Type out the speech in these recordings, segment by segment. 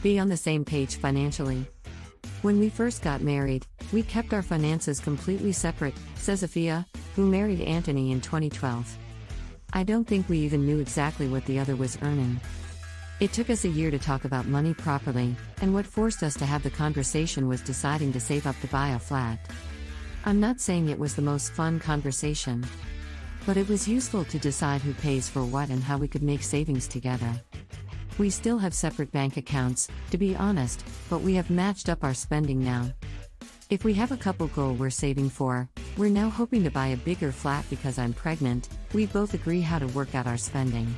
Be on the same page financially. When we first got married, we kept our finances completely separate, says Afia, who married Anthony in 2012. I don't think we even knew exactly what the other was earning. It took us a year to talk about money properly, and what forced us to have the conversation was deciding to save up to buy a flat. I'm not saying it was the most fun conversation, but it was useful to decide who pays for what and how we could make savings together. We still have separate bank accounts, to be honest, but we have matched up our spending now. If we have a couple goal we're saving for, we're now hoping to buy a bigger flat because I'm pregnant. We both agree how to work out our spending.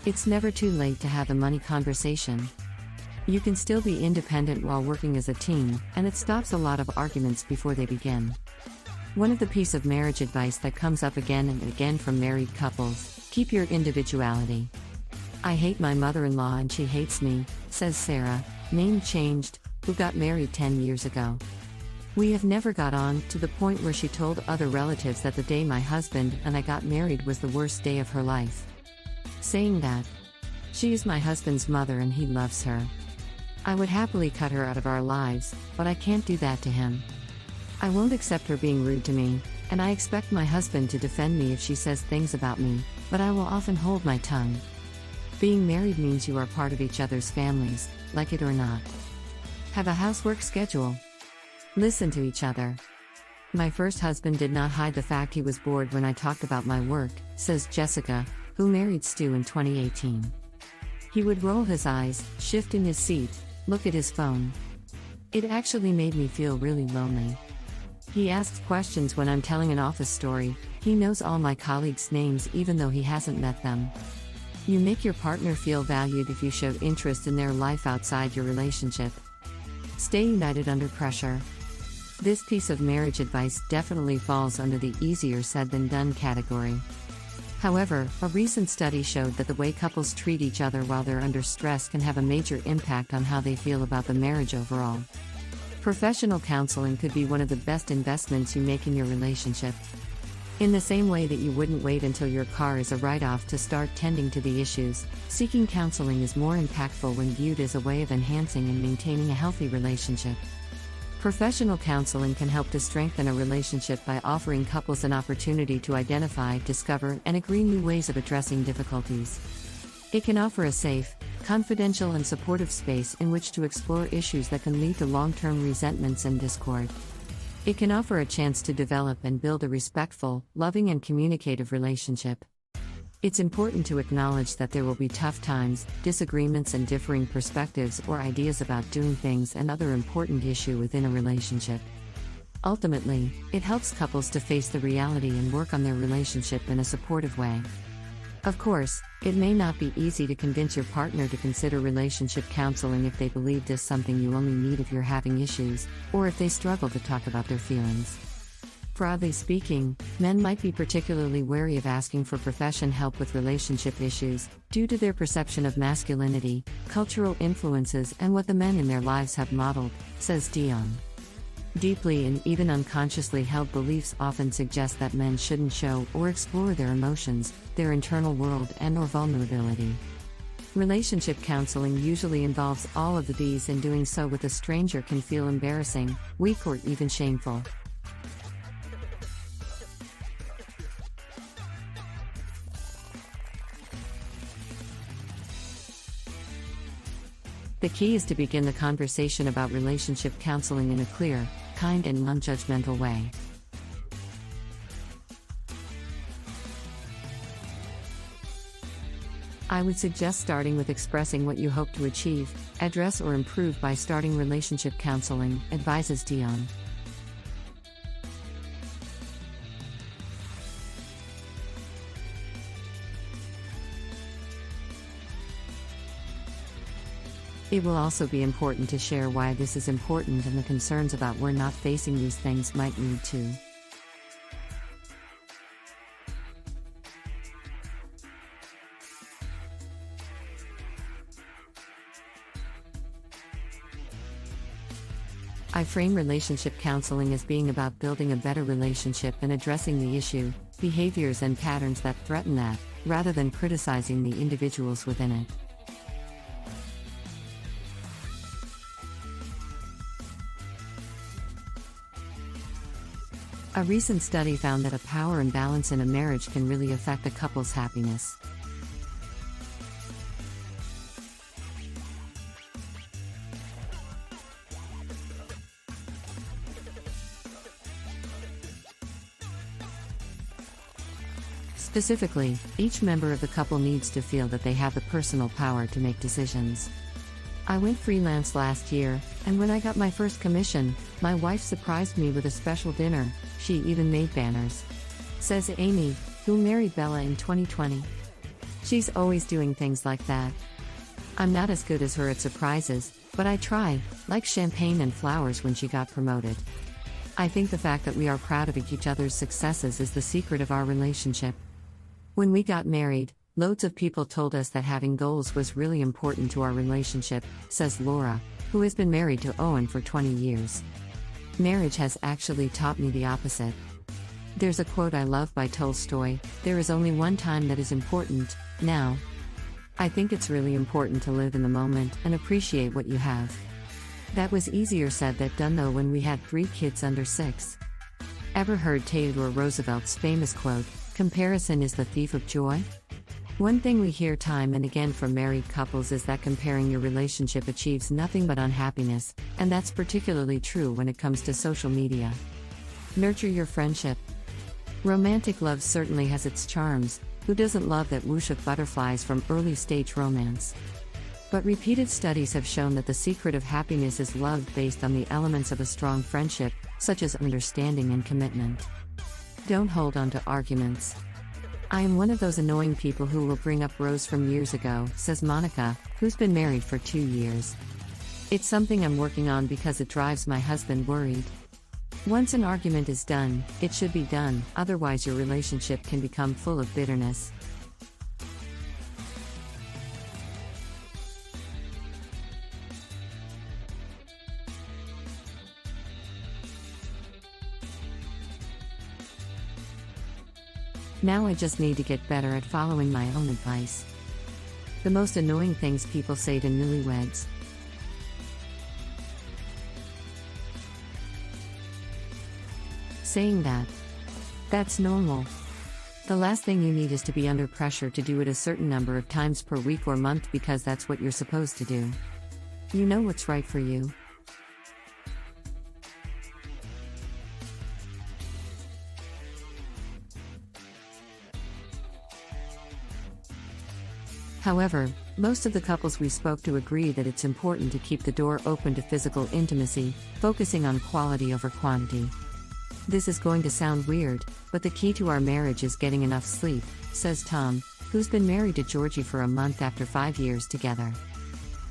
It's never too late to have a money conversation. You can still be independent while working as a team, and it stops a lot of arguments before they begin. One of the pieces of marriage advice that comes up again and again from married couples: keep your individuality. I hate my mother-in-law and she hates me, says Sarah, name changed, who got married 10 years ago. We have never got on to the point where she told other relatives that the day my husband and I got married was the worst day of her life. Saying that, she is my husband's mother and he loves her. I would happily cut her out of our lives, but I can't do that to him. I won't accept her being rude to me, and I expect my husband to defend me if she says things about me, but I will often hold my tongue. Being married means you are part of each other's families, like it or not. Have a housework schedule. Listen to each other. My first husband did not hide the fact he was bored when I talked about my work, says Jessica, who married Stu in 2018. He would roll his eyes, shift in his seat, look at his phone. It actually made me feel really lonely. He asks questions when I'm telling an office story. He knows all my colleagues' names even though he hasn't met them. You make your partner feel valued if you show interest in their life outside your relationship. Stay united under pressure. This piece of marriage advice definitely falls under the easier said than done category. However, a recent study showed that the way couples treat each other while they're under stress can have a major impact on how they feel about the marriage overall. Professional counseling could be one of the best investments you make in your relationship. In the same way that you wouldn't wait until your car is a write-off to start tending to the issues, seeking counseling is more impactful when viewed as a way of enhancing and maintaining a healthy relationship. Professional counseling can help to strengthen a relationship by offering couples an opportunity to identify, discover, and agree new ways of addressing difficulties. It can offer a safe, confidential, and supportive space in which to explore issues that can lead to long-term resentments and discord. It can offer a chance to develop and build a respectful, loving, and communicative relationship. It's important to acknowledge that there will be tough times, disagreements, and differing perspectives or ideas about doing things and other important issues within a relationship. Ultimately, it helps couples to face the reality and work on their relationship in a supportive way. Of course, it may not be easy to convince your partner to consider relationship counseling if they believe this is something you only need if you're having issues, or if they struggle to talk about their feelings. Broadly speaking, men might be particularly wary of asking for professional help with relationship issues, due to their perception of masculinity, cultural influences, and what the men in their lives have modeled, says Dion. Deeply and even unconsciously held beliefs often suggest that men shouldn't show or explore their emotions, their internal world, and/or vulnerability. Relationship counseling usually involves all of these, and doing so with a stranger can feel embarrassing, weak, or even shameful. The key is to begin the conversation about relationship counseling in a clear, kind, and non-judgmental way. I would suggest starting with expressing what you hope to achieve, address, or improve by starting relationship counseling, advises Dion. It will also be important to share why this is important and the concerns about where not facing these things might lead to. I frame relationship counseling as being about building a better relationship and addressing the issue, behaviors, and patterns that threaten that, rather than criticizing the individuals within it. A recent study found that a power imbalance in a marriage can really affect a couple's happiness. Specifically, each member of the couple needs to feel that they have the personal power to make decisions. I went freelance last year, and when I got my first commission, my wife surprised me with a special dinner. She even made banners. Says Amy, who married Bella in 2020. She's always doing things like that. I'm not as good as her at surprises, but I try, like champagne and flowers when she got promoted. I think the fact that we are proud of each other's successes is the secret of our relationship. When we got married, loads of people told us that having goals was really important to our relationship, says Laura, who has been married to Owen for 20 years. Marriage has actually taught me the opposite. There's a quote I love by Tolstoy: "There is only one time that is important, now." I think it's really important to live in the moment and appreciate what you have. That was easier said than done though when we had 3 kids under 6. Ever heard Theodore Roosevelt's famous quote, "Comparison is the thief of joy"? One thing we hear time and again from married couples is that comparing your relationship achieves nothing but unhappiness, and that's particularly true when it comes to social media. Nurture your friendship. Romantic love certainly has its charms. Who doesn't love that whoosh of butterflies from early stage romance? But repeated studies have shown that the secret of happiness is love based on the elements of a strong friendship, such as understanding and commitment. Don't hold on to arguments. I am one of those annoying people who will bring up Rose from years ago, says Monica, who's been married for 2 years. It's something I'm working on because it drives my husband worried. Once an argument is done, it should be done, otherwise your relationship can become full of bitterness. Now I just need to get better at following my own advice. The most annoying things people say to newlyweds. Saying that. That's normal. The last thing you need is to be under pressure to do it a certain number of times per week or month because that's what you're supposed to do. You know what's right for you. However, most of the couples we spoke to agree that it's important to keep the door open to physical intimacy, focusing on quality over quantity. This is going to sound weird, but the key to our marriage is getting enough sleep, says Tom, who's been married to Georgie for a month after 5 years together.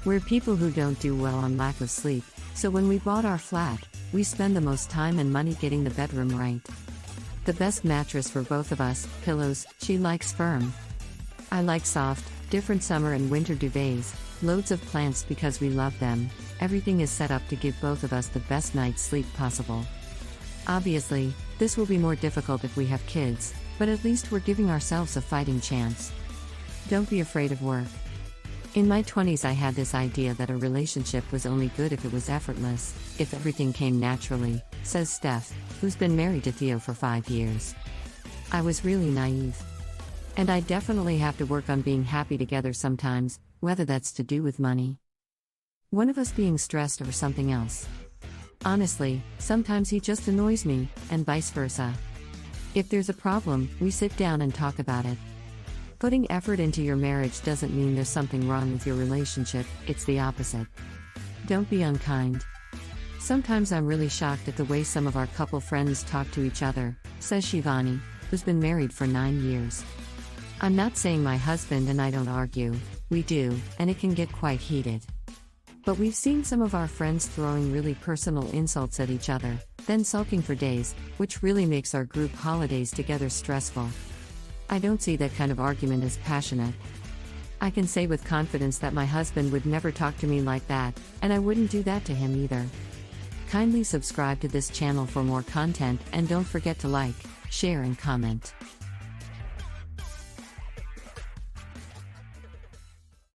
We're people who don't do well on lack of sleep, so when we bought our flat, we spend the most time and money getting the bedroom right. The best mattress for both of us, pillows, she likes firm. I like soft, different summer and winter duvets, loads of plants because we love them. Everything is set up to give both of us the best night's sleep possible. Obviously, this will be more difficult if we have kids, but at least we're giving ourselves a fighting chance. Don't be afraid of work. In my 20s I had this idea that a relationship was only good if it was effortless, if everything came naturally, says Steph, who's been married to Theo for 5 years. I was really naive. And I definitely have to work on being happy together sometimes, whether that's to do with money, one of us being stressed, or something else. Honestly, sometimes he just annoys me, and vice versa. If there's a problem, we sit down and talk about it. Putting effort into your marriage doesn't mean there's something wrong with your relationship, it's the opposite. Don't be unkind. Sometimes I'm really shocked at the way some of our couple friends talk to each other, says Shivani, who's been married for 9 years. I'm not saying my husband and I don't argue, we do, and it can get quite heated. But we've seen some of our friends throwing really personal insults at each other, then sulking for days, which really makes our group holidays together stressful. I don't see that kind of argument as passionate. I can say with confidence that my husband would never talk to me like that, and I wouldn't do that to him either. Kindly subscribe to this channel for more content and don't forget to like, share and comment.